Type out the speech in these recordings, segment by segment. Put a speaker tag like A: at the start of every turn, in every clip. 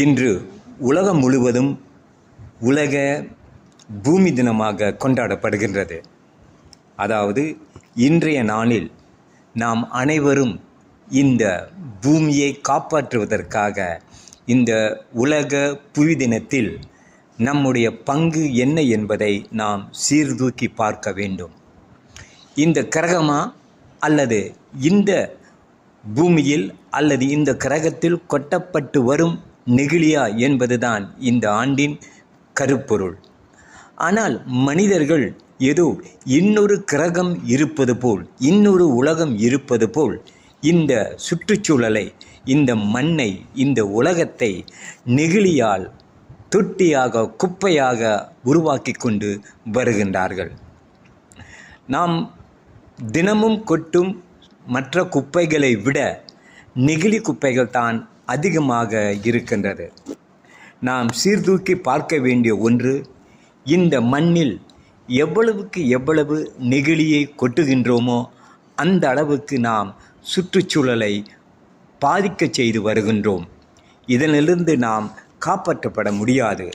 A: இன்று உலகம் முழுவதும் உலக பூமி தினமாக கொண்டாடப்படுகின்றது. அதாவது இன்றைய நாளில் நாம் அனைவரும் இந்த பூமியை காப்பாற்றுவதற்காக இந்த உலக புவி தினத்தில் நம்முடைய பங்கு என்ன என்பதை நாம் சீர்தூக்கி பார்க்க வேண்டும். இந்த கிரகமா அல்லது இந்த பூமியில் அல்லது இந்த கிரகத்தில் கொட்டப்பட்டு வரும் நெகிழியா என்பதுதான் இந்த ஆண்டின் கருப்பொருள். ஆனால் மனிதர்கள் ஏதோ இன்னொரு கிரகம் இருப்பது போல், இன்னொரு உலகம் இருப்பது போல் இந்த சுற்றுச்சூழலை, இந்த மண்ணை, இந்த உலகத்தை நெகிழியால் தொட்டியாக, குப்பையாக உருவாக்கி கொண்டு வருகின்றார்கள். நாம் தினமும் கொட்டும் மற்ற குப்பைகளை விட நெகிழி குப்பைகள் தான் அதிகமாக இருக்கின்றது. நாம் சீர்தூக்கி பார்க்க வேண்டிய ஒன்று, இந்த மண்ணில் எவ்வளவுக்கு எவ்வளவு நெகிழியை கொட்டுகின்றோமோ அந்த அளவுக்கு நாம் சுற்றுச்சூழலை பாதிக்க செய்து வருகின்றோம். இதனிலிருந்து நாம் காப்பாற்றப்பட முடியாது.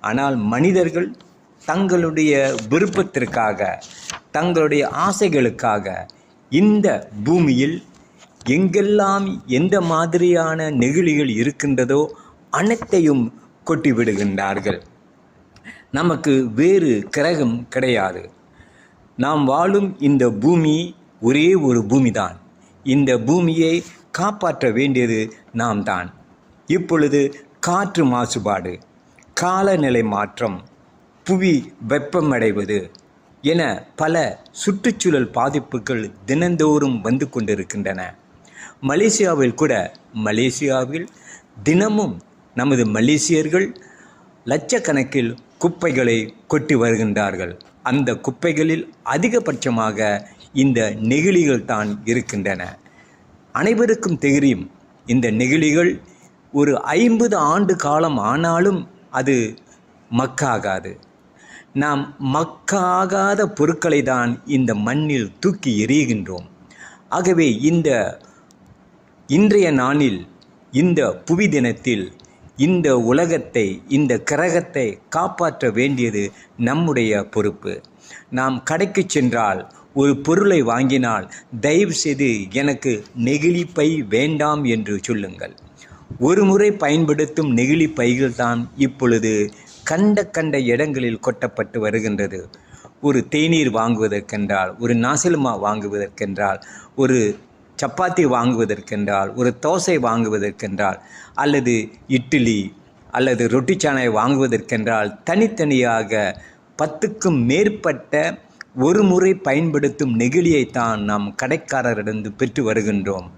A: ஆனால் மனிதர்கள் தங்களுடைய விருப்பத்திற்காக, தங்களுடைய ஆசைகளுக்காக இந்த பூமியில் எங்கெல்லாம் எந்த மாதிரியான நெகிழிகள் இருக்கின்றதோ அனைத்தையும் கொட்டிவிடுகின்றார்கள். நமக்கு வேறு கிரகம் கிடையாது. நாம் வாழும் இந்த பூமி ஒரே ஒரு பூமிதான். இந்த பூமியை காப்பாற்ற வேண்டியது நாம் தான். இப்பொழுது காற்று மாசுபாடு, காலநிலை மாற்றம், புவி வெப்பமடைவது என பல சுற்றுச்சூழல் பாதிப்புகள் தினந்தோறும் வந்து கொண்டிருக்கின்றன. மலேசியாவில் தினமும் நமது மலேசியர்கள் லட்சக்கணக்கில் குப்பைகளை கொட்டி வருகின்றார்கள். அந்த குப்பைகளில் அதிகபட்சமாக இந்த நெகிழிகள் தான் இருக்கின்றன. அனைவருக்கும் தெரியும், இந்த நெகிழிகள் ஒரு 50 ஆண்டு காலம் ஆனாலும் அது மக்காகாது. நாம் மக்காகாத பொருட்களை தான் இந்த மண்ணில் தூக்கி எறிகின்றோம். ஆகவே இன்றைய நாளில், இந்த புவி தினத்தில் இந்த உலகத்தை, இந்த கிரகத்தை காப்பாற்ற வேண்டியது நம்முடைய பொறுப்பு. நாம் கடைக்கு சென்றால் ஒரு பொருளை வாங்கினால் தயவு செய்து எனக்கு நெகிழி பை வேண்டாம் என்று சொல்லுங்கள். ஒரு முறை பயன்படுத்தும் நெகிழி பைகள் தான் இப்பொழுது கண்ட இடங்களில் கொட்டப்பட்டு வருகின்றது. ஒரு தேநீர் வாங்குவதற்கென்றால், ஒரு நாசிலுமா வாங்குவதற்கென்றால், ஒரு சப்பாத்தி வாங்குவதற்கென்றால், ஒரு தோசை வாங்குவதற்கென்றால், அல்லது இட்லி அல்லது ரொட்டி சாணை வாங்குவதற்கென்றால் தனித்தனியாக 10க்கும் மேற்பட்ட ஒரு முறை பயன்படுத்தும் நெகிழியைத்தான் நாம் கடைக்காரரிடந்து பெற்று வருகின்றோம்.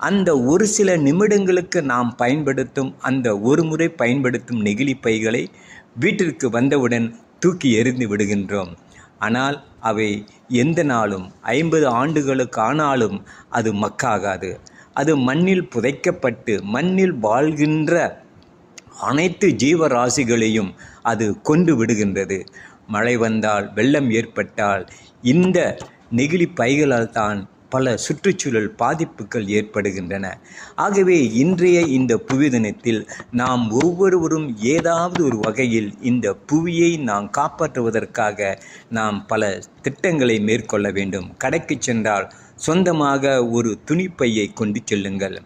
A: அந்த ஒரு சில நிமிடங்களுக்கு நாம் பயன்படுத்தும் அந்த ஒரு முறை பயன்படுத்தும் நெகிழி பைகளை வீட்டிற்கு வந்தவுடன் தூக்கி எறிந்து விடுகின்றோம். ஆனால் அவை எந்த நாளும் 50 ஆண்டுகளுக்கு ஆனாலும் அது மக்காகாது. அது மண்ணில் புதைக்கப்பட்டு மண்ணில் வாழ்கின்ற அனைத்து ஜீவராசிகளையும் அது கொண்டு விடுகின்றது. மழை வந்தால், வெள்ளம் ஏற்பட்டால் இந்த நெகிழி பைகளால் தான் பல சுற்றுச்சூழல் பாதிப்புகள் ஏற்படுகின்றன. ஆகவே இன்றைய இந்த புவி தினத்தில் நாம் ஒவ்வொருவரும் ஏதாவது ஒரு வகையில் இந்த புவியை நாம் காப்பாற்றுவதற்காக நாம் பல திட்டங்களை மேற்கொள்ள வேண்டும். கடைக்கு சென்றால் சொந்தமாக ஒரு துணிப்பையை கொண்டு செல்லுங்கள்.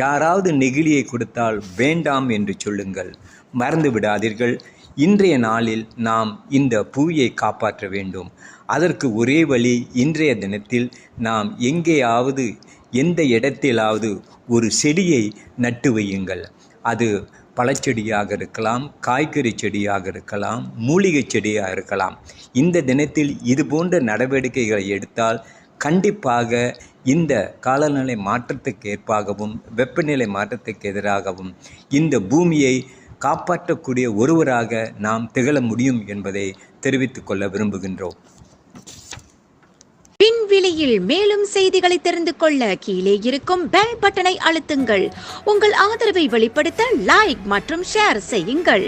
A: யாராவது நெகிழியை கொடுத்தால் வேண்டாம் என்று சொல்லுங்கள். மறந்து விடாதீர்கள், இன்றைய நாளில் நாம் இந்த புவியை காப்பாற்ற வேண்டும். அதற்கு ஒரே வழி, இன்றைய தினத்தில் நாம் எங்கேயாவது, எந்த இடத்திலாவது ஒரு செடியை நட்டு வையுங்கள். அது பழச்செடியாக இருக்கலாம், காய்கறி செடியாக இருக்கலாம், மூலிகை செடியாக இருக்கலாம். இந்த தினத்தில் இது போன்ற நடவடிக்கைகளை எடுத்தால் கண்டிப்பாக இந்த காலநிலை மாற்றத்துக்கு ஏற்பாகவும், வெப்பநிலை மாற்றத்துக்கு எதிராகவும் இந்த பூமியை காப்பாற்றக்கூடிய ஒருவராக நாம் திகழ முடியும் என்பதை தெரிவித்துக் கொள்ள விரும்புகின்றோம்.
B: விண்வெளியில் மேலும் செய்திகளை தெரிந்து கொள்ள கீழே இருக்கும் பெல் பட்டனை அழுத்துங்கள். உங்கள் ஆதரவை வெளிப்படுத்த லைக் மற்றும் ஷேர் செய்யுங்கள்.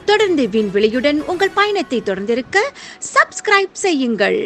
B: தொடர்ந்து விண்வெளியுடன் உங்கள் பயணத்தை தொடர்ந்திருக்க சப்ஸ்கிரைப் செய்யுங்கள்.